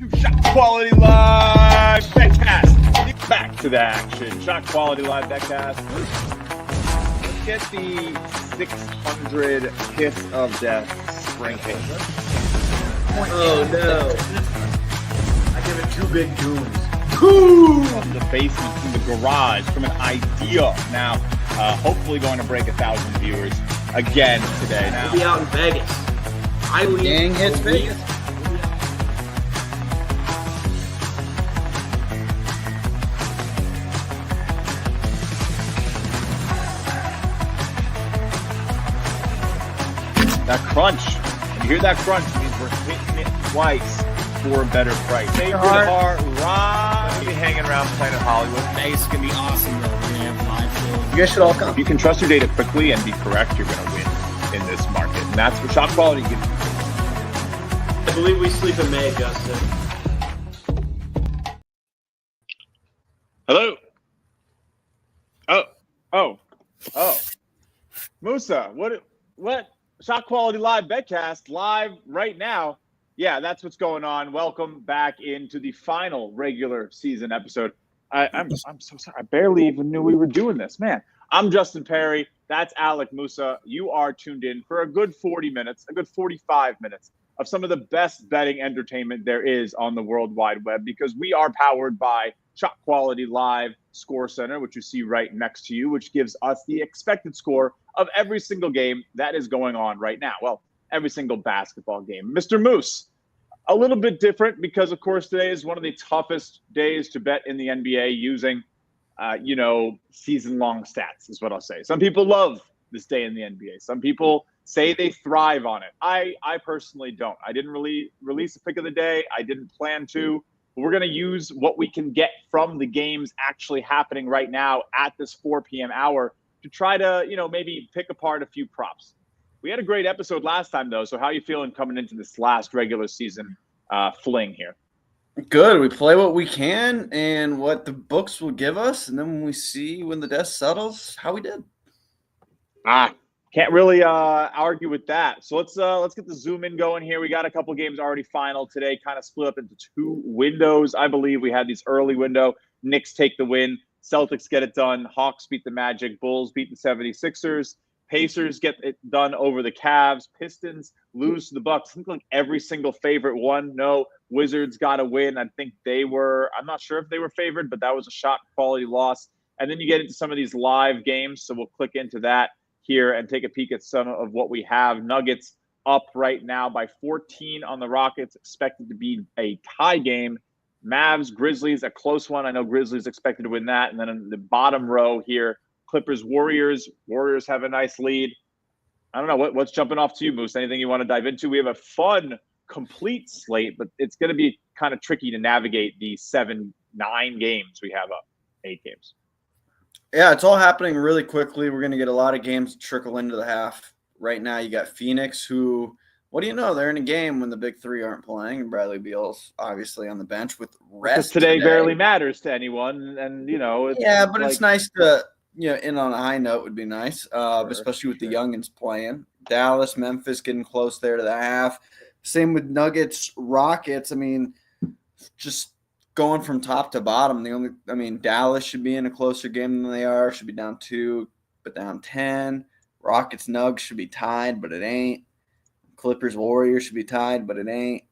ShotQuality Live BetCast. Back to the action. ShotQuality Live BetCast. Let's get the 600 Kiss of Death ranking. Oh no! I give it 2 big goons. From the basement, from the garage, from an idea. Now, hopefully going to break 1,000 viewers again today. Now, We'll be out in Vegas. Gang hits Vegas. that crunch. When you hear that crunch, it means we're hitting it twice for a better price. Save your heart, right? We'll be hanging around Planet Hollywood. Vegas is going to be awesome, though. We're going to have live shows. You guys should all come. If you can trust your data quickly and be correct, you're going to win in this market. And that's what ShotQuality gives you. I believe we sleep in May, Justin. Hello. Oh. Musa, what? ShotQuality Live BetCast live right now. Yeah, that's what's going on. Welcome back into the final regular season episode. I'm so sorry. I barely even knew we were doing this, man. I'm Justin Perri. That's Alec Musa. You are tuned in for a good 40 minutes, a good 45 minutes of some of the best betting entertainment there is on the World Wide Web, because we are powered by ShotQuality Live Score Center, which you see right next to you, which gives us the expected score of every single game that is going on right now. Well, every single basketball game. Mr. Moose, a little bit different because, of course, today is one of the toughest days to bet in the NBA using, season-long stats is what I'll say. Some people love this day in the NBA. Some people say they thrive on it. I personally don't. I didn't really release a pick of the day. I didn't plan to. But we're going to use what we can get from the games actually happening right now at this 4 p.m. hour to try to, maybe pick apart a few props. We had a great episode last time, though. So how are you feeling coming into this last regular season fling here? Good. We play what we can and what the books will give us, and then when we see when the dust settles, how we did. Can't really argue with that. So let's get the zoom in going here. We got a couple games already final today, kind of split up into 2 windows. I believe we had these early window. Knicks take the win. Celtics get it done. Hawks beat the Magic. Bulls beat the 76ers. Pacers get it done over the Cavs. Pistons lose to the Bucks. I think like every single favorite won. No, Wizards got a win. I think I'm not sure if they were favored, but that was a shot quality loss. And then you get into some of these live games. So we'll click into that here and take a peek at some of what we have. Nuggets up right now by 14 on the Rockets, expected to be a tie game. Mavs, Grizzlies, a close one. I know Grizzlies expected to win that. And then in the bottom row here, Clippers, Warriors. Warriors have a nice lead. I don't know. What's jumping off to you, Moose? Anything you want to dive into? We have a fun, complete slate, but it's going to be kind of tricky to navigate the 7-9 games we have up, 8 games. Yeah, it's all happening really quickly. We're going to get a lot of games trickle into the half. Right now, you got Phoenix, who, what do you know? They're in a game when the big 3 aren't playing, and Bradley Beal's obviously on the bench with rest. Today barely matters to anyone, and it's nice to end on a high note would be nice, especially with the youngins playing. Dallas, Memphis getting close there to the half. Same with Nuggets, Rockets. I mean, just going from top to bottom, Dallas should be in a closer game than they are. Should be down 2, but down 10. Rockets, Nugs should be tied, but it ain't. Clippers, Warriors should be tied, but it ain't.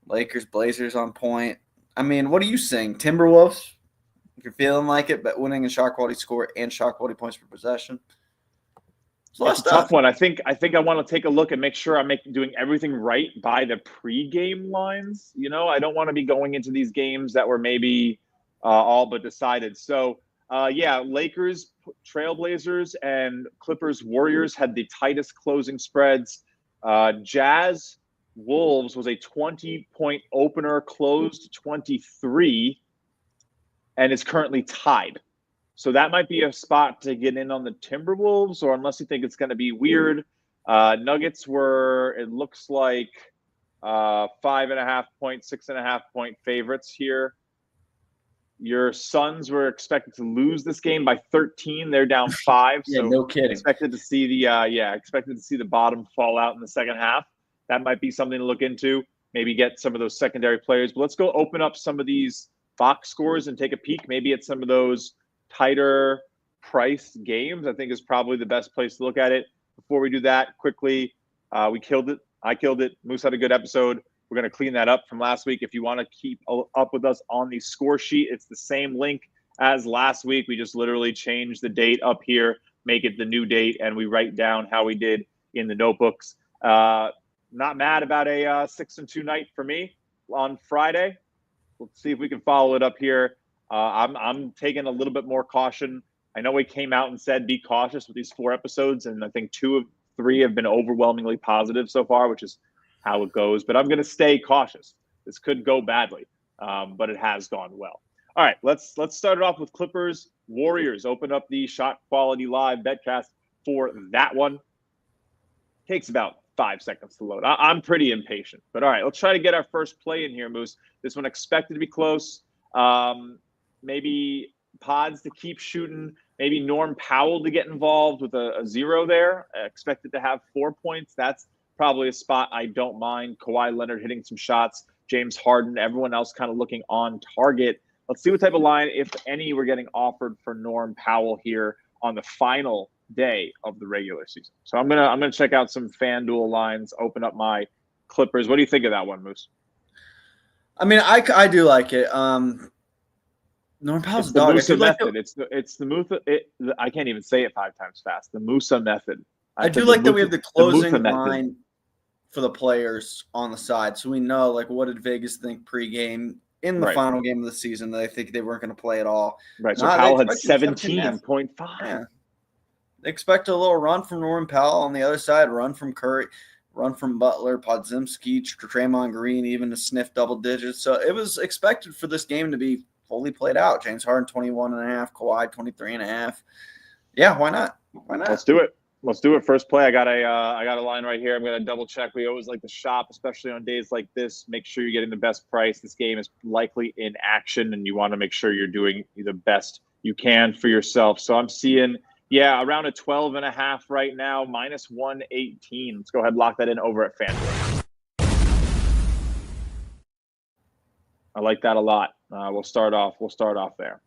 Lakers, Blazers on point. What are you saying? Timberwolves, if you're feeling like it, but winning a shot quality score and shot quality points per possession. It's a tough one. I think I want to take a look and make sure I'm doing everything right by the pregame lines. I don't want to be going into these games that were maybe all but decided. So, Lakers, Trailblazers, and Clippers, Warriors had the tightest closing spreads. Jazz, Wolves was a 20-point opener, closed 23, and is currently tied. So that might be a spot to get in on the Timberwolves, or unless you think it's going to be weird. Nuggets were, it looks like, 5.5 point, 6.5 point favorites here. Your Suns were expected to lose this game by 13. They're down 5. Yeah, so no kidding. Expected to see the bottom fall out in the second half. That might be something to look into. maybe get some of those secondary players. But let's go open up some of these box scores and take a peek maybe at some of those tighter price games. I think is probably the best place to look at it. Before we do that, quickly, we killed it. I killed it. Moose had a good episode. We're going to clean that up from last week. If you want to keep up with us on the score sheet, it's the same link as last week. We just literally changed the date up here, make it the new date, and we write down how we did in the notebooks. Not mad about a 6-2 night for me on Friday. Let's see if we can follow it up here. I'm taking a little bit more caution. I know we came out and said be cautious with these 4 episodes, and I think 2 of 3 have been overwhelmingly positive so far, which is how it goes. But I'm going to stay cautious. This could go badly, but it has gone well. All right, let's start it off with Clippers Warriors. Open up the ShotQuality Live BetCast for that one. Takes about 5 seconds to load. I'm pretty impatient, but all right, let's try to get our first play in here, Moose. This one expected to be close. Maybe Pods to keep shooting. Maybe Norm Powell to get involved with a 0 there. Expected to have 4 points. That's probably a spot I don't mind. Kawhi Leonard hitting some shots. James Harden, everyone else kind of looking on target. Let's see what type of line, if any, we're getting offered for Norm Powell here on the final day of the regular season. So I'm gonna check out some FanDuel lines, open up my Clippers. What do you think of that one, Moose? I mean, I do like it. Norm Powell's It's the dog. Musa method. It's the Musa. I can't even say it 5 times fast. The Musa method. I do like that we have the closing line for the players on the side, so we know like what did Vegas think pregame in the final game of the season that I think they weren't going to play at all. Right. So Powell had 17.5. Yeah. They expect a little run from Norman Powell on the other side, run from Curry, run from Butler, Podziemski, Draymond Green, even to sniff double digits. So it was expected for this game to be fully played out. James Harden 21.5, Kawhi 23.5. Yeah, why not? Why not? Let's do it. Let's do it. First play. I got a line right here. I'm going to double check. We always like to shop, especially on days like this. Make sure you're getting the best price. This game is likely in action, and you want to make sure you're doing the best you can for yourself. So I'm seeing, around a 12.5 right now, minus 118. Let's go ahead and lock that in over at FanDuel. I like that a lot. We'll start off there.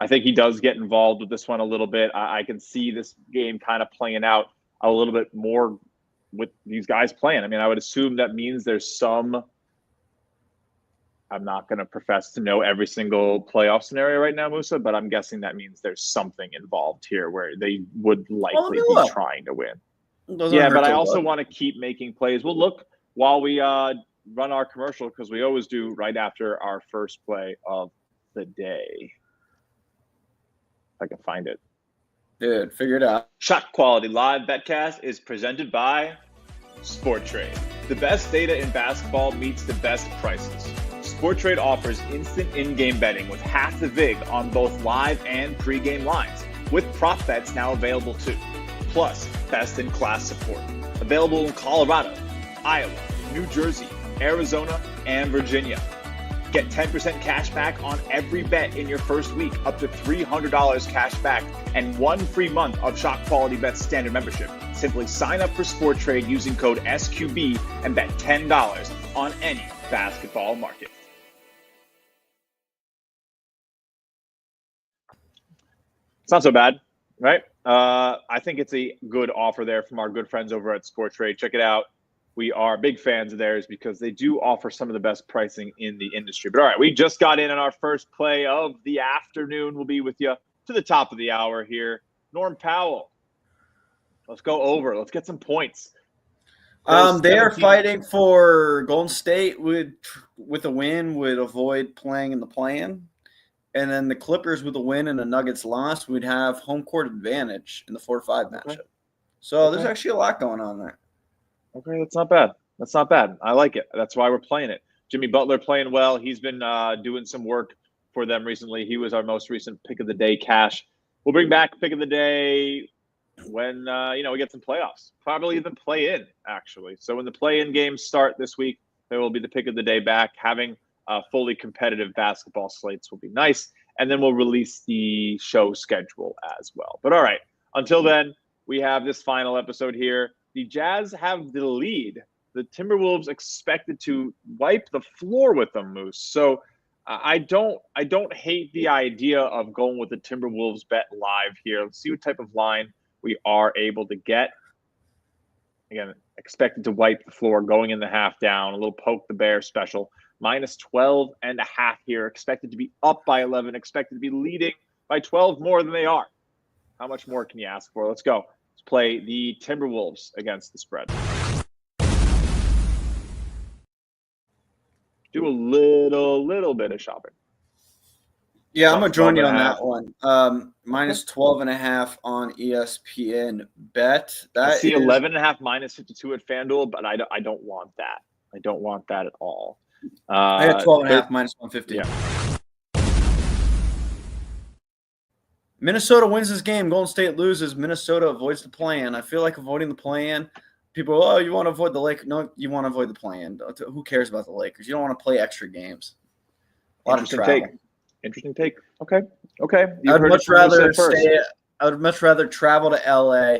I think he does get involved with this one a little bit. I can see this game kind of playing out a little bit more with these guys playing. I mean, I would assume that means there's some – I'm not going to profess to know every single playoff scenario right now, Musa, but I'm guessing that means there's something involved here where they would likely be trying to win. But I also want to keep making plays. We'll look while we run our commercial because we always do right after our first play of the day. I can find it. Dude, figure it out. ShotQuality Live BetCast is presented by SportTrade. The best data in basketball meets the best prices. SportTrade offers instant in-game betting with half the vig on both live and pre-game lines, with prop bets now available too. Plus, best-in-class support. Available in Colorado, Iowa, New Jersey, Arizona, and Virginia. Get 10% cash back on every bet in your first week, up to $300 cash back, and 1 free month of ShotQualityBets standard membership. Simply sign up for SportTrade using code SQB and bet $10 on any basketball market. It's not so bad, right? I think it's a good offer there from our good friends over at SportTrade. Check it out. We are big fans of theirs because they do offer some of the best pricing in the industry. But all right, we just got in on our first play of the afternoon. We'll be with you to the top of the hour here. Norm Powell. Let's go over. Let's get some points. They are fighting for Golden State with a win would avoid playing in the play-in. And then the Clippers with a win and the Nuggets loss would have home court advantage in the 4-5 matchup. Okay. So there's actually a lot going on there. Okay, that's not bad. That's not bad. I like it. That's why we're playing it. Jimmy Butler playing well. He's been doing some work for them recently. He was our most recent pick of the day cash. We'll bring back pick of the day when we get some playoffs. Probably even play in, actually. So when the play-in games start this week, there will be the pick of the day back. Having fully competitive basketball slates will be nice. And then we'll release the show schedule as well. But all right, until then, we have this final episode here. The Jazz have the lead the Timberwolves expected to wipe the floor with them, Moose. So I don't hate the idea of going with the Timberwolves bet live here. Let's see what type of line we are able to get. Again, expected to wipe the floor going in the half down, a little poke the bear special. Minus 12.5 here, expected to be up by 11, expected to be leading by 12 more than they are. How much more can you ask for? Let's go. Let's play the Timberwolves against the spread. Do a little bit of shopping. Yeah, I'm going to join you on that 12.5. one. Minus 12.5 on ESPN bet. I see 11.5 minus 52 at FanDuel, but I don't want that. I don't want that at all. I got 12.5 minus 150. Yeah. Minnesota wins this game. Golden State loses. Minnesota avoids the play-in. I feel like avoiding the play-in. People, oh, you want to avoid the Lakers? No, you want to avoid the play-in. Who cares about the Lakers? You don't want to play extra games. A lot of travel. Interesting take. Okay. I would much rather travel to LA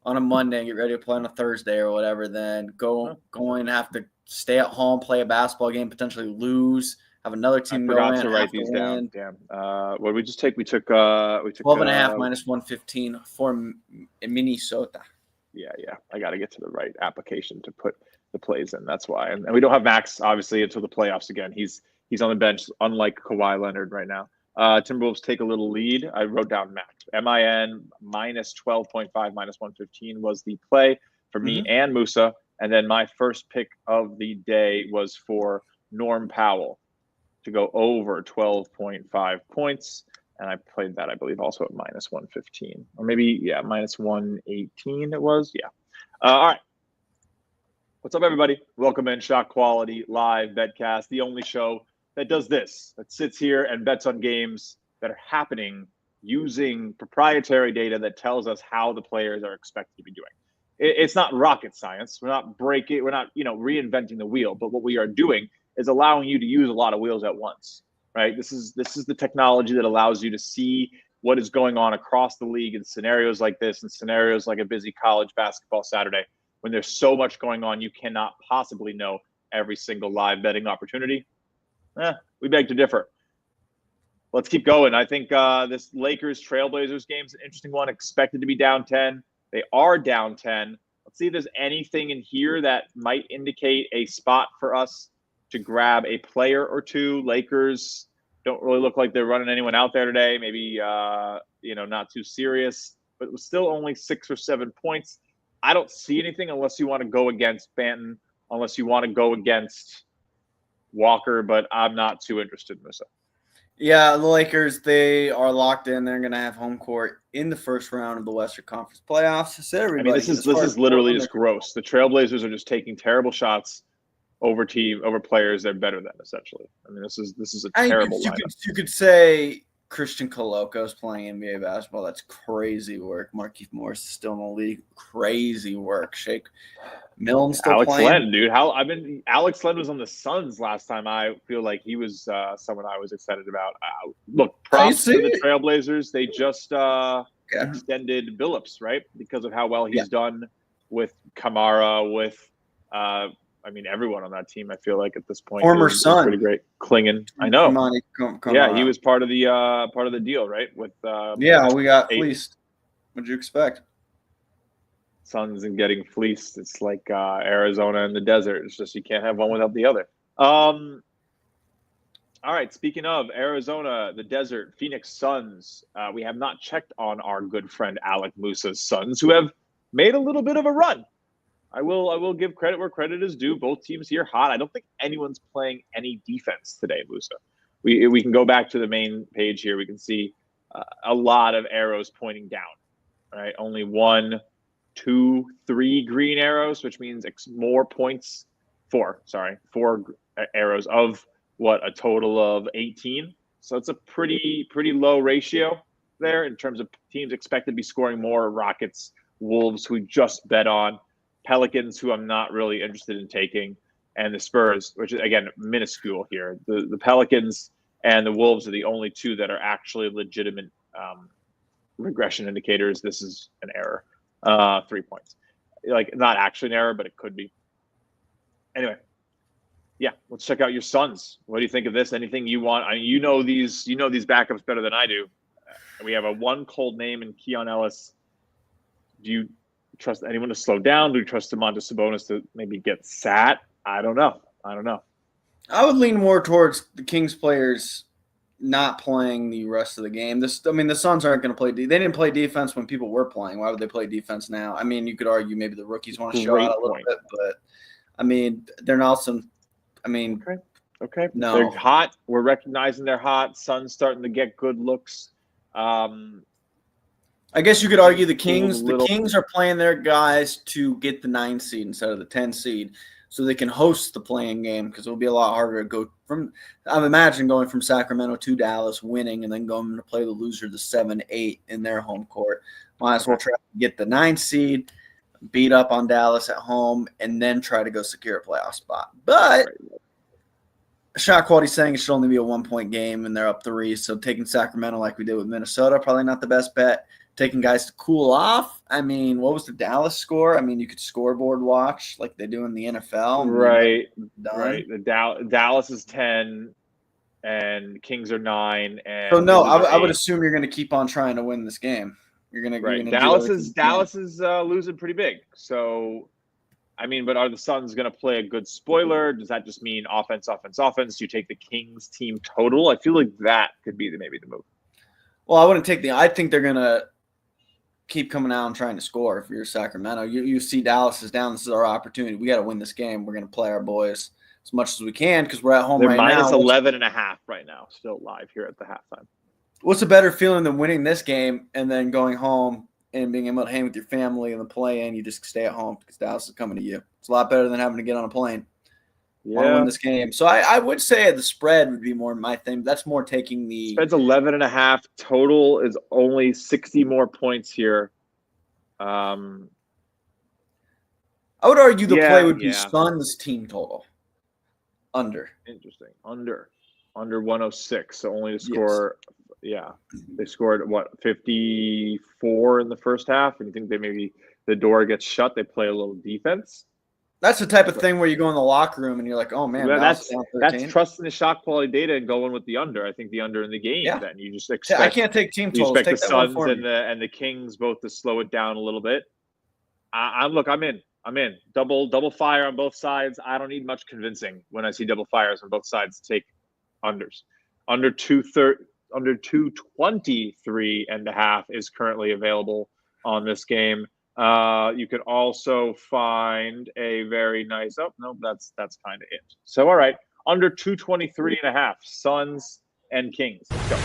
on a Monday and get ready to play on a Thursday or whatever than going and have to stay at home, play a basketball game, potentially lose, have another team go in. I forgot to write these down. Damn. What did we just take? We took 12.5 minus 115 for Minnesota. Yeah. I got to get to the right application to put the plays in. That's why. And we don't have Max, obviously, until the playoffs again. He's on the bench, unlike Kawhi Leonard right now. Timberwolves take a little lead. I wrote down Max. MIN minus 12.5 minus 115 was the play for me and Musa. And then my first pick of the day was for Norm Powell to go over 12.5 points. And I played that, I believe, also at minus 115. Or maybe, minus 118 it was. Yeah. All right. What's up, everybody? Welcome in ShotQuality Live BetCast, the only show that does this, that sits here and bets on games that are happening using proprietary data that tells us how the players are expected to be doing. It's not rocket science. We're not reinventing the wheel, but what we are doing is allowing you to use a lot of wheels at once, right? This is the technology that allows you to see what is going on across the league in scenarios like this, and scenarios like a busy college basketball Saturday, when there's so much going on, you cannot possibly know every single live betting opportunity. We beg to differ. Let's keep going. I think this Lakers Trailblazers game is an interesting one. Expected to be down 10. They are down 10. Let's see if there's anything in here that might indicate a spot for us to grab a player or two. Lakers don't really look like they're running anyone out there today. Maybe not too serious, but it was still only 6 or 7 points. I don't see anything unless you want to go against Banton, unless you want to go against Walker, but I'm not too interested in this. Yeah, the Lakers, they are locked in. They're going to have home court in the first round of the Western Conference playoffs. So this is literally just gross. The Trailblazers are just taking terrible shots over players they're better than, essentially. I mean, this is a terrible lineup. You could say Christian Coloco's playing NBA basketball. That's crazy work. Markieff Morris is still in the league. Crazy work. Shake Milton's still Alex playing. Len, dude. Alex Len was on the Suns last time. I feel like he was someone I was excited about. Look, props to the Trailblazers. They just extended Billups, right? Because of how well he's done with Kamara, with everyone on that team. I feel like at this point, former is Sun, pretty great. Klingen, I know. Yeah, he was part of the deal, right? With we got fleeced. What'd you expect? Suns and getting fleeced. It's like Arizona in the desert. It's just you can't have one without the other. All right. Speaking of Arizona, the desert, Phoenix Suns. We have not checked on our good friend Alec Musa's Suns, who have made a little bit of a run. I will give credit where credit is due. Both teams here hot. I don't think anyone's playing any defense today, Musa. We can go back to the main page here. We can see a lot of arrows pointing down. All right, only 1, 2, 3 green arrows, which means more points. 4 arrows of a total of 18. So it's a pretty low ratio there in terms of teams expected to be scoring more. Rockets, Wolves, who we just bet on, Pelicans, who I'm not really interested in taking, and the Spurs, which is, again, minuscule here. The Pelicans and the Wolves are the only two that are actually legitimate regression indicators. This is an error. 3 points. Like, not actually an error, but it could be. Anyway, yeah, let's check out your Suns. What do you think of this? Anything you want? I mean, you know these backups better than I do. We have a one cold name in Keon Ellis. Do you trust anyone to slow down? Do you trust Domantas Sabonis to maybe get sat? I don't know. I would lean more towards the Kings players not playing the rest of the game. The Suns aren't going to play. They didn't play defense when people were playing. Why would they play defense now? I mean, you could argue maybe the rookies want to show out a little bit, but I mean, they're not some. I mean, okay. No, they're hot. We're recognizing they're hot. Suns starting to get good looks. I guess you could argue the Kings. The Kings are playing their guys to get the 9 seed instead of the 10 seed, so they can host the playing game because it'll be a lot harder to go from. I imagine going from Sacramento to Dallas, winning, and then going to play the loser, the 7-8 in their home court. Might as well try to get the 9 seed, beat up on Dallas at home, and then try to go secure a playoff spot. But ShotQuality saying it should only be a 1-point game, and they're up 3. So taking Sacramento like we did with Minnesota, probably not the best bet. Taking guys to cool off. I mean, what was the Dallas score? I mean, you could scoreboard watch like they do in the NFL. Right. The Dallas is 10, and Kings are 9. And so no, I would assume you're going to keep on trying to win this game. You're going to Dallas is losing pretty big. So, I mean, but are the Suns going to play a good spoiler? Does that just mean offense? Do you take the Kings team total? I feel like that could be maybe the move. Well, I wouldn't take I think they're going to keep coming out and trying to score. If you're Sacramento, you see Dallas is down. This is our opportunity. We got to win this game. We're going to play our boys as much as we can because we're at home right now. They're minus 11.5 right now, still live here at the halftime. What's a better feeling than winning this game and then going home and being able to hang with your family and the play-in? You just stay at home because Dallas is coming to you. It's a lot better than having to get on a plane. Yeah. Want to win this game. So I would say the spread would be more my thing. That's more taking the spread's 11.5. Total is only 60 more points here. I would argue the play would be Suns team total. Under. Interesting. Under 106. So only to score. Yes. Yeah. They scored 54 in the first half. And you think the door gets shut, they play a little defense? That's the type of thing where you go in the locker room and you're like, oh, man, that's trusting the shot quality data and going with the under. I think the under in the game. Yeah. Then you just expect. I can't take team totals. You expect the Suns and the Kings both to slow it down a little bit. I'm in. Double fire on both sides. I don't need much convincing when I see double fires on both sides to take unders. Under 223.5 is currently available on this game. You could also find a very nice. Oh no, that's kind of it. So all right, under 223.5, Suns and Kings. Let's go.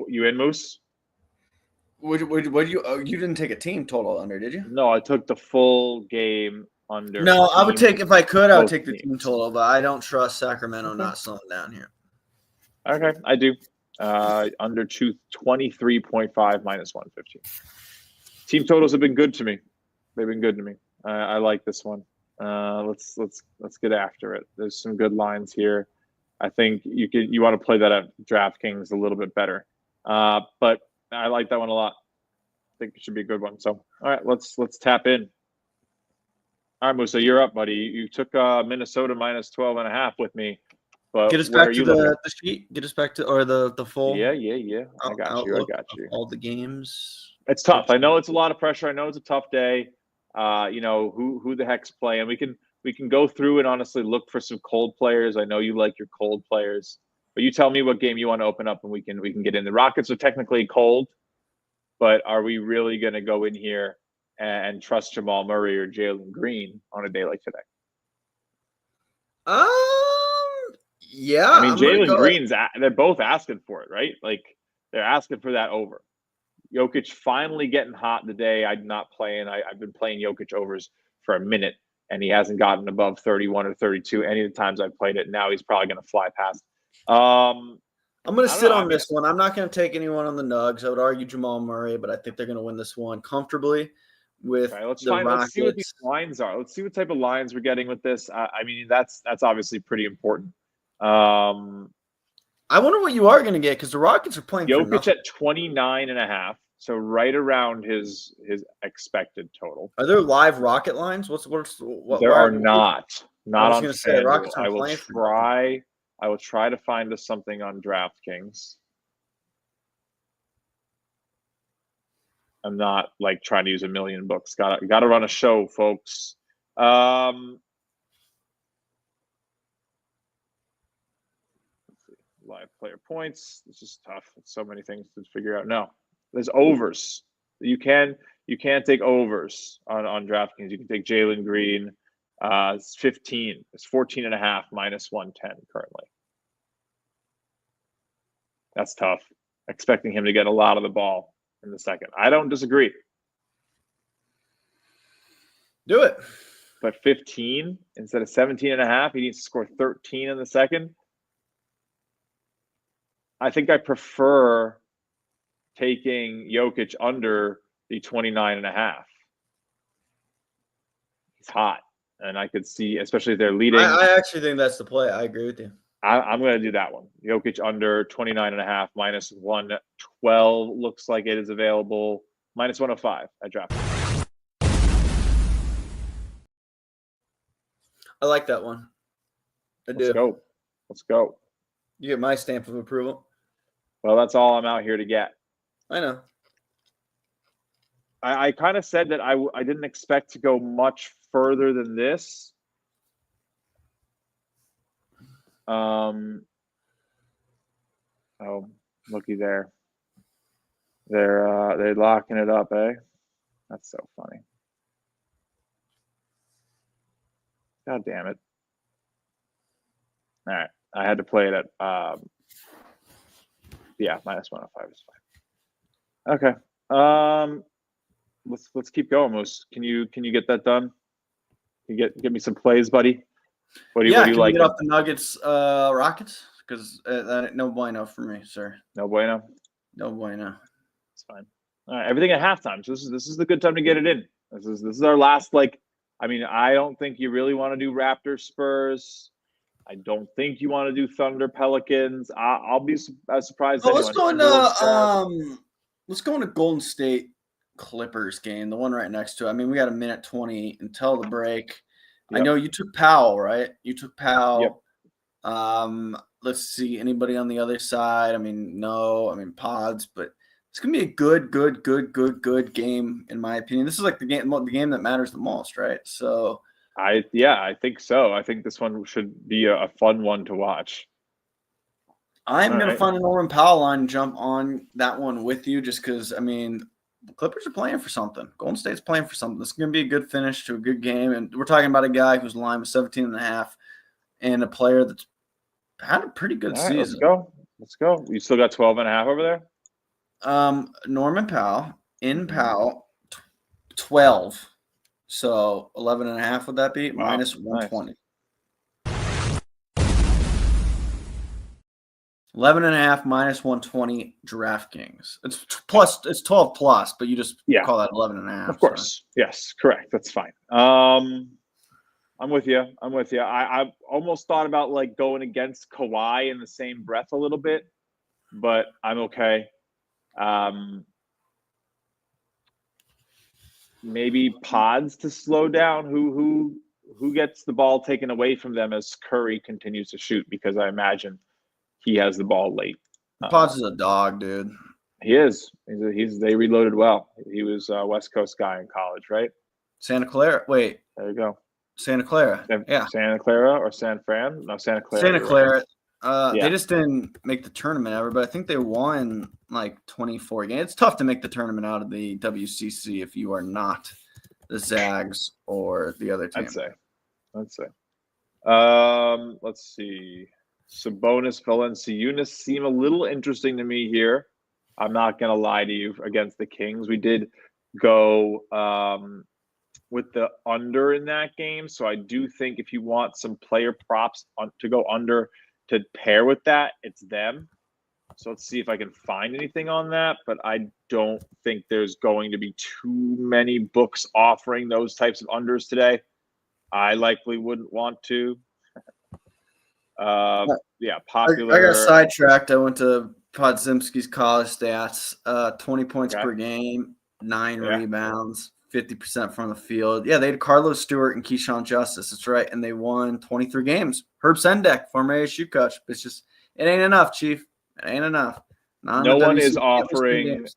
You in, Moose? What you didn't take a team total under, did you? No, I took the full game under. No, I would take if I could. I would take the team total, but I don't trust Sacramento not slowing down here. Okay, I do. Under 223.5 minus 115. Team totals have been good to me. They've been good to me. I like this one. Let's get after it. There's some good lines here. I think you want to play that at DraftKings a little bit better. But I like that one a lot. I think it should be a good one. So all right, let's tap in. All right, Musa, you're up, buddy. You took Minnesota minus 12.5 with me. But get us back to the sheet. Get us back to the full. Yeah. I got you. All the games. It's tough. I know it's a lot of pressure. I know it's a tough day. Who the heck's playing? We can go through and honestly look for some cold players. I know you like your cold players, but you tell me what game you want to open up and we can get in. The Rockets are technically cold, but are we really going to go in here and trust Jamal Murray or Jalen Green on a day like today? Yeah. I mean, Jalen Green's they're both asking for it, right? Like they're asking for that over. Jokic finally getting hot the day I'm not playing. I've been playing Jokic overs for a minute, and he hasn't gotten above 31 or 32 any of the times I've played it. Now he's probably going to fly past. I'm going to sit on this one. I'm not going to take anyone on the Nugs. I would argue Jamal Murray, but I think they're going to win this one comfortably with Let's the Rockets. Let's see what these lines are. Let's see what type of lines we're getting with this. I mean, that's obviously pretty important. I wonder what you are going to get because the Rockets are playing Jokic at 29.5. So right around his expected total. Are there live rocket lines? What? There are not was on gonna say, FanDuel. Rockets aren't I will playing for nothing. try to find us something on DraftKings. I'm not like trying to use a million books. Got to run a show, folks. Let's see. Live player points. This is tough. It's so many things to figure out. No, there's overs. You can't take overs on DraftKings. You can take Jalen Green. It's 15. It's 14.5 minus 110 currently. That's tough. Expecting him to get a lot of the ball in the second. I don't disagree. Do it. But 15 instead of 17.5, he needs to score 13 in the second. I think I prefer taking Jokic under the 29.5. He's hot. And I could see, especially if they're leading. I actually think that's the play. I agree with you. I'm going to do that one. Jokic under 29.5 minus 112 looks like it is available. Minus 105 at DraftKings. I like that one. Let's go. You get my stamp of approval. Well, that's all I'm out here to get. I know. I kind of said that I didn't expect to go much further than this. Oh, looky there. They're locking it up, eh? That's so funny. God damn it. All right. I had to play it at yeah, minus 105 is fine. Okay. Let's keep going, Moose. Can you get that done? Can you get me some plays, buddy? What do you like? Get off the Nuggets, Rockets? Because no bueno for me, sir. No bueno. No bueno. It's fine. All right, everything at halftime. So this is the good time to get it in. This is our last. I don't think you really want to do Raptors Spurs. I don't think you want to do Thunder Pelicans. I'll be as surprised. Oh, let's go into Golden State Clippers game, the one right next to it. I mean, we got a minute 20 until the break. Yep. I know you took Powell, right? You took Powell. Yep. Let's see. Anybody on the other side? I mean, no. I mean, Pods, but it's gonna be a good game in my opinion. This is like the game that matters the most, right? So. I think so. I think this one should be a fun one to watch. I'm going to find a Norman Powell line and jump on that one with you just because, I mean, the Clippers are playing for something. Golden State's playing for something. This is going to be a good finish to a good game. And we're talking about a guy whose line was 17.5 and a player that's had a pretty good season. Let's go. You still got 12.5 over there? Norman Powell, in Powell, 12. So 11.5 would that be? Wow, minus 120. Nice. 11.5 minus 120 DraftKings. It's 12 plus, but you just call that 11.5. Of course. So. Yes, correct. That's fine. I'm with you. I almost thought about like going against Kawhi in the same breath a little bit, but I'm okay. Maybe Pods to slow down. Who gets the ball taken away from them as Curry continues to shoot? Because I imagine he has the ball late. Pods is a dog, dude. He is. They reloaded well. He was a West Coast guy in college, right? Santa Clara. Wait. There you go. Santa Clara. Yeah. Santa Clara or San Fran? No, Santa Clara. Santa Clara. They just didn't make the tournament ever, but I think they won like 24 games. It's tough to make the tournament out of the WCC if you are not the Zags or the other team. I'd say. Let's see. Sabonis, Valanciunas seem a little interesting to me here. I'm not going to lie to you against the Kings. We did go with the under in that game. So I do think if you want some player props to go under to pair with that, it's them. So let's see if I can find anything on that. But I don't think there's going to be too many books offering those types of unders today. I likely wouldn't want to. Popular. I got sidetracked. I went to Podzimski's college stats: 20 points Okay. per game, 9 Yeah. rebounds, 50% from the field. Yeah, they had Carlos Stewart and Keyshawn Justice. That's right, and they won 23 games. Herb Sendek, former ASU coach. It ain't enough, Chief. It ain't enough. No one is offering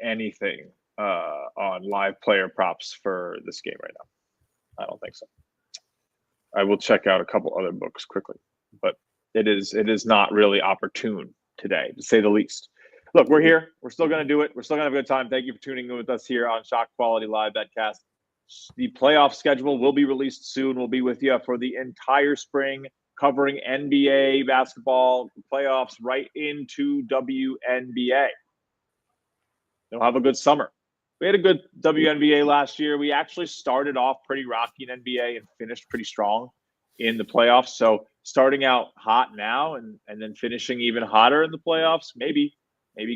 anything on live player props for this game right now. I don't think so. I will check out a couple other books quickly, but it is not really opportune today, to say the least. Look, we're here. We're still going to do it. We're still going to have a good time. Thank you for tuning in with us here on ShotQuality Live BetCast. The playoff schedule will be released soon. We'll be with you for the entire spring, covering NBA basketball playoffs right into WNBA. They'll have a good summer. We had a good WNBA last year. We actually started off pretty rocky in NBA and finished pretty strong in the playoffs. So starting out hot now and then finishing even hotter in the playoffs, maybe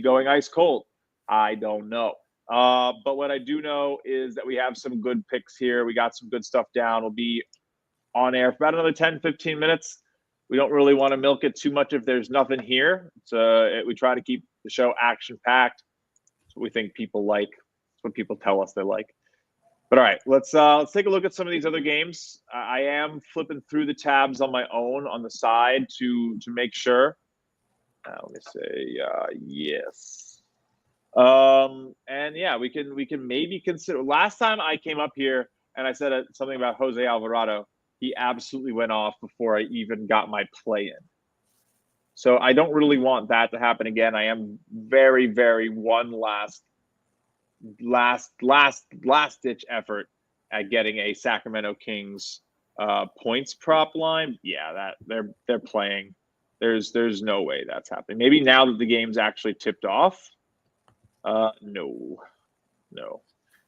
going ice cold. I don't know. But what I do know is that we have some good picks here. We got some good stuff down. We'll be on air for about another 10, 15 minutes. We don't really want to milk it too much if there's nothing here. We try to keep the show action-packed. That's what we think people like. That's what people tell us they like. But all right, let's take a look at some of these other games. I am flipping through the tabs on my own on the side to make sure. Let me say yes. And yeah, we can maybe consider. Last time I came up here and I said something about Jose Alvarado, he absolutely went off before I even got my play in. So I don't really want that to happen again. I am very, very one last ditch effort at getting a Sacramento Kings points prop line. Yeah, that they're playing. There's no way that's happening. Maybe now that the game's actually tipped off. No.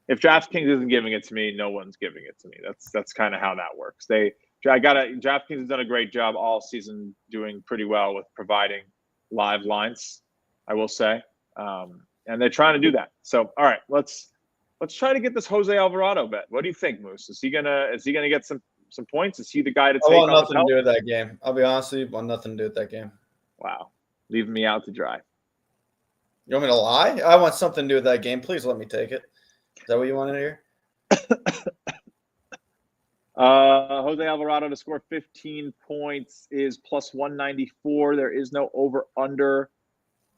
If DraftKings isn't giving it to me, no one's giving it to me. That's kind of how that works. DraftKings has done a great job all season, doing pretty well with providing live lines, I will say, and they're trying to do that. So, all right, let's try to get this Jose Alvarado bet. What do you think, Moose? Is he gonna get some points? Is he the guy to take? I want nothing to do with that game. I'll be honest with you, I want nothing to do with that game. Wow, leaving me out to dry. You want me to lie? I want something to do with that game. Please let me take it. Is that what you want to hear? Jose Alvarado to score 15 points is plus 194. There is no over-under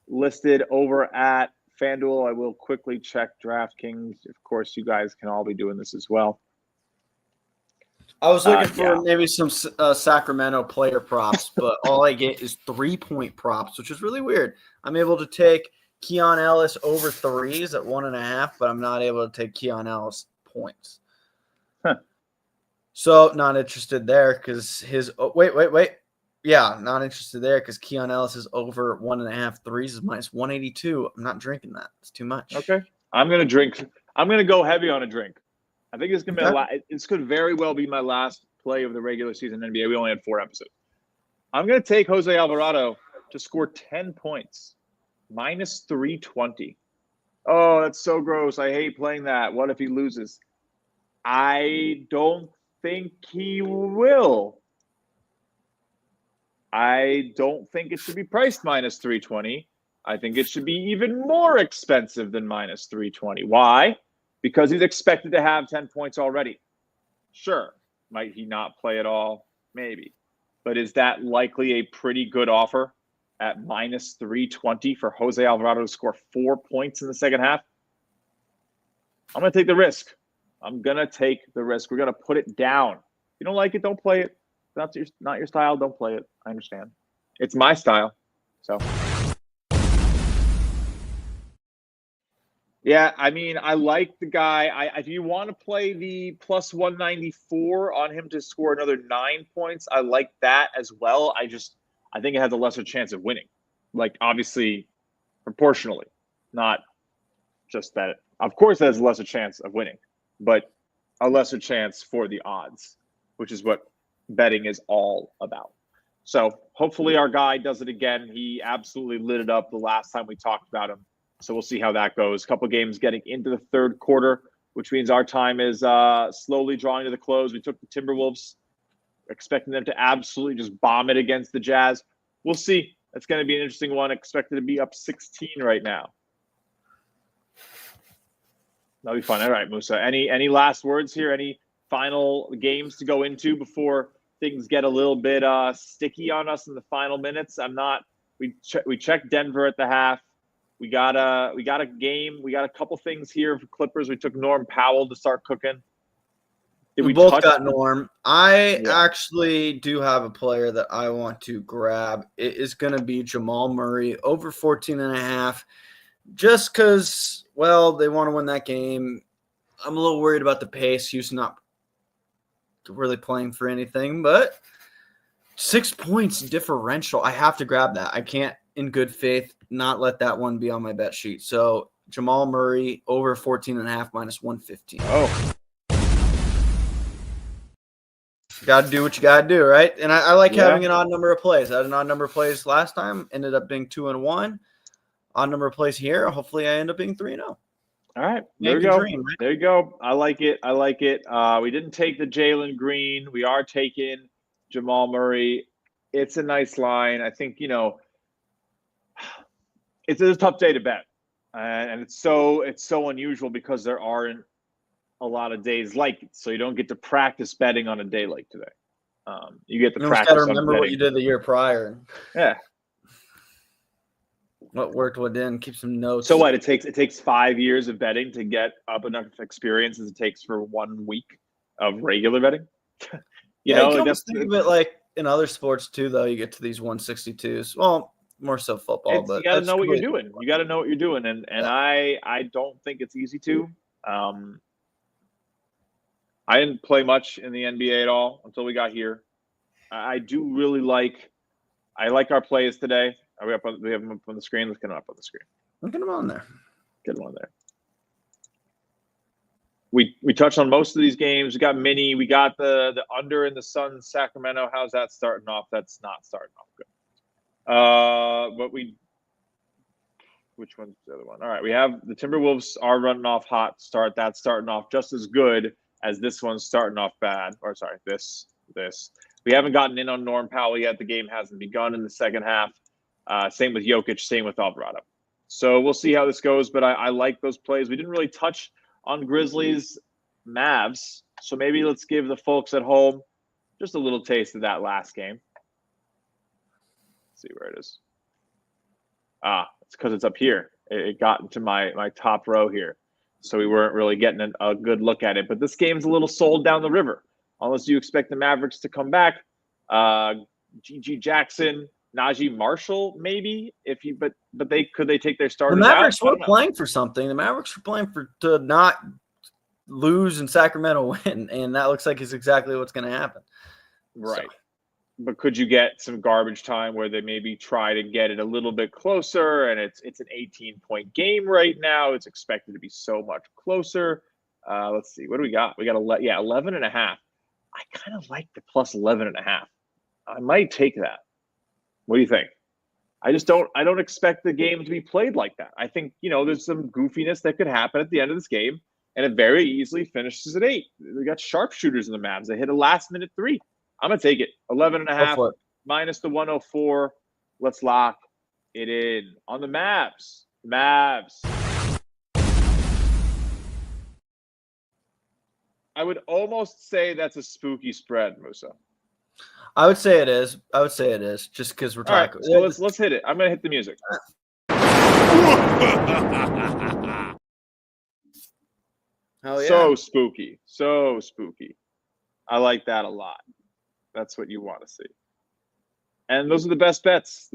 listed over at FanDuel. I will quickly check DraftKings. Of course, you guys can all be doing this as well. I was looking for maybe some Sacramento player props, but all I get is 3-point props, which is really weird. I'm able to take Keon Ellis over threes at 1.5, but I'm not able to take Keon Ellis points. Huh. So not interested there because wait. Yeah, not interested there because Keon Ellis is over 1.5 threes is minus 182. I'm not drinking that. It's too much. Okay. I'm going to drink. I'm going to go heavy on a drink. I think it's going to be this could very well be my last play of the regular season NBA. We only had 4 episodes. I'm going to take Jose Alvarado to score 10 points. Minus 320. Oh, that's so gross. I hate playing that. What if he loses? I don't think he will. I don't think it should be priced minus 320. I think it should be even more expensive than minus 320. Why? Because he's expected to have 10 points already. Sure. Might he not play at all? Maybe. But is that likely a pretty good offer at minus 320 for Jose Alvarado to score 4 points in the second half? I'm going to take the risk. We're going to put it down. If you don't like it, don't play it. If that's not your style, don't play it. I understand. It's my style. So, yeah, I mean, I like the guy. If you want to play the plus 194 on him to score another 9 points, I like that as well. I think it has a lesser chance of winning. Like, obviously, proportionally. Not just that. Of course, it has a lesser chance of winning, but a lesser chance for the odds, which is what betting is all about. So hopefully our guy does it again. He absolutely lit it up the last time we talked about him. So we'll see how that goes. A couple games getting into the third quarter, which means our time is slowly drawing to the close. We took the Timberwolves, expecting them to absolutely just bomb it against the Jazz. We'll see. That's going to be an interesting one. Expected to be up 16 right now. That'll be fun. All right, Musa. Any last words here? Any final games to go into before things get a little bit sticky on us in the final minutes? We checked Denver at the half. We got a game. We got a couple things here for Clippers. We took Norm Powell to start cooking. We both got Norm. I actually do have a player that I want to grab. It is going to be Jamal Murray over 14.5. Just because, well, they want to win that game. I'm a little worried about the pace. Houston not really playing for anything, but 6 points differential. I have to grab that. I can't, in good faith, not let that one be on my bet sheet. So Jamal Murray over 14.5 minus 115. Oh. Got to do what you got to do, right? And I like having an odd number of plays. I had an odd number of plays last time. Ended up being 2-1. Odd number of plays here. Hopefully, I end up being 3-0. All right, there we go. Dream, right? There you go. I like it. We didn't take the Jalen Green. We are taking Jamal Murray. It's a nice line. I think it's a tough day to bet, and it's so unusual because there aren't a lot of days like it, so you don't get to practice betting on a day like today. You get to practice. You remember what you did the year prior. Yeah. What worked, what didn't. Keep some notes. So what? It takes 5 years of betting to get up enough experience as it takes for 1 week of regular betting. you can almost think of it like in other sports too, though. You get to these 162s. Well, more so football, but you got to know what you're doing. You got to know what you're doing, and I don't think it's easy to. I didn't play much in the NBA at all until we got here. I do really like our plays today. Are we up? Do we have them up on the screen? Let's get them up on the screen. Look at them on there. Get them on there. We touched on most of these games. We got mini. We got the under in the Sun Sacramento. How's that starting off? That's not starting off good. Which one's the other one? All right, we have the Timberwolves are running off hot start. That's starting off just as good as this one's starting off bad. Or sorry, this. We haven't gotten in on Norm Powell yet. The game hasn't begun in the second half. Same with Jokic, same with Alvarado. So we'll see how this goes, but I like those plays. We didn't really touch on Grizzlies Mavs, so maybe let's give the folks at home just a little taste of that last game. Let's see where it is. It's because it's up here. It got into my top row here, so we weren't really getting a good look at it. But this game's a little sold down the river, unless you expect the Mavericks to come back. GG Jackson, Najee Marshall, maybe but could they take their starters out? The Mavericks were playing for something. The Mavericks were playing to not lose and Sacramento win, and that looks like it's exactly what's going to happen. Right. So. But could you get some garbage time where they maybe try to get it a little bit closer? And it's an 18-point game right now. It's expected to be so much closer. Let's see. What do we got? We got 11.5. I kind of like the plus 11.5. I might take that. What do you think? I don't expect the game to be played like that. I think, there's some goofiness that could happen at the end of this game, and it very easily finishes at 8. We got sharpshooters in the Mavs. They hit a last-minute 3. I'm going to take it. 11.5 minus the 104. Let's lock it in on the Mavs. I would almost say that's a spooky spread, Musa. I would say it is. Just because we're talking. All right, so let's hit it. I'm going to hit the music. Oh, yeah. So spooky. I like that a lot. That's what you want to see. And those are the best bets.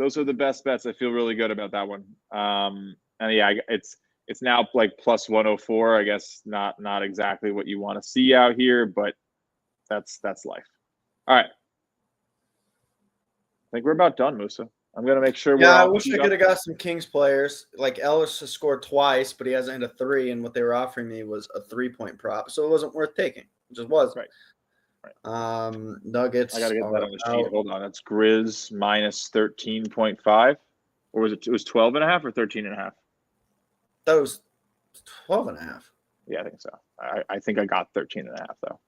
I feel really good about that one. And yeah, it's now like plus 104. I guess not exactly what you want to see out here, but that's life. All right. I think we're about done, Musa. I'm going to make sure. Yeah, I wish I could have got some Kings players. Like Ellis has scored twice, but he hasn't hit a 3, and what they were offering me was a 3-point prop, so it wasn't worth taking. It just wasn't. Right. Nuggets. I got to get that on the sheet. Hold on. That's Grizz minus 13.5. Or was it? It was 12.5 or 13.5? That was 12.5. Yeah, I think so. I think I got 13.5 though.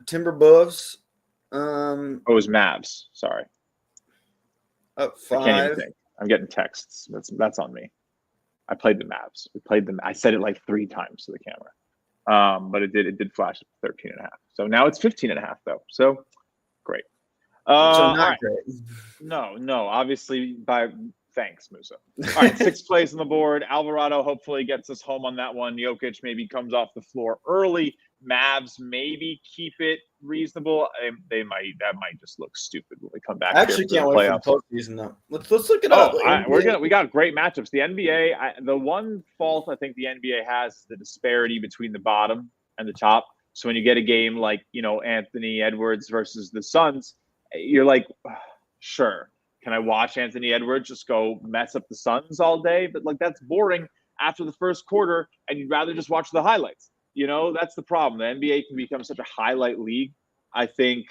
Timber Buffs. It was Mavs. Sorry. Up I can't even 5. think. I'm getting texts. That's on me. I played the Mavs. We played them. I said it like 3 times to the camera. But it did flash at 13.5. So now it's 15.5 though. So great. So not all right. great. No. Obviously, thanks, Musa. All right, 6 plays on the board. Alvarado hopefully gets us home on that one. Jokic maybe comes off the floor early. Mavs maybe keep it reasonable. That might just look stupid when we come back. I actually can't wait for the postseason though. Let's look it up. We got great matchups. The NBA. The one fault I think the NBA has is the disparity between the bottom and the top. So when you get a game like Anthony Edwards versus the Suns, you're like, sure. Can I watch Anthony Edwards just go mess up the Suns all day? But like that's boring after the first quarter, and you'd rather just watch the highlights. That's the problem. The NBA can become such a highlight league, I think,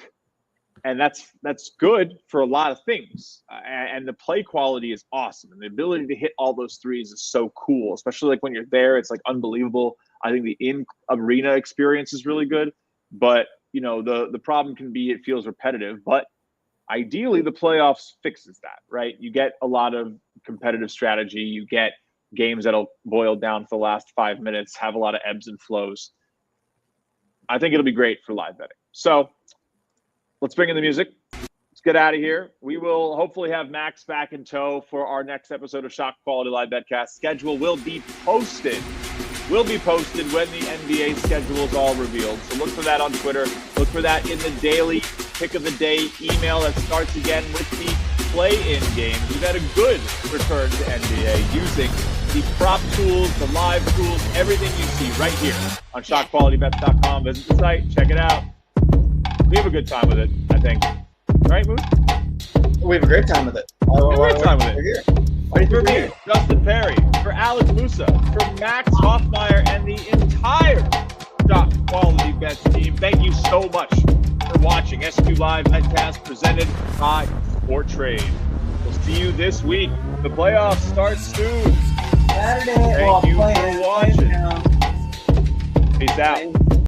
and that's good for a lot of things. And the play quality is awesome, and the ability to hit all those threes is so cool. Especially like when you're there, it's like unbelievable. I think the in-arena experience is really good, but the problem can be it feels repetitive. But ideally, the playoffs fixes that, right? You get a lot of competitive strategy. You get games that'll boil down for the last 5 minutes, have a lot of ebbs and flows. I think it'll be great for live betting. So let's bring in the music. Let's get out of here. We will hopefully have Max back in tow for our next episode of ShotQuality Live BetCast. Schedule will be posted. When the NBA schedule is all revealed. So look for that on Twitter. Look for that in the daily pick of the day email that starts again with the play-in games. We've had a good return to NBA using the prop tools, the live tools, everything you see right here on ShotQualityBets.com. Visit the site, check it out. We have a good time with it, I think. Right, Moose? We have a great time with it. For me, Justin Perri, for Alec Musa, for Max Hofmeyer, and the entire ShotQuality Bets team, thank you so much for watching SQLive BetCast presented by Sport Trade. We'll see you this week. The playoffs start soon. Saturday. Thank you for watching. Peace out.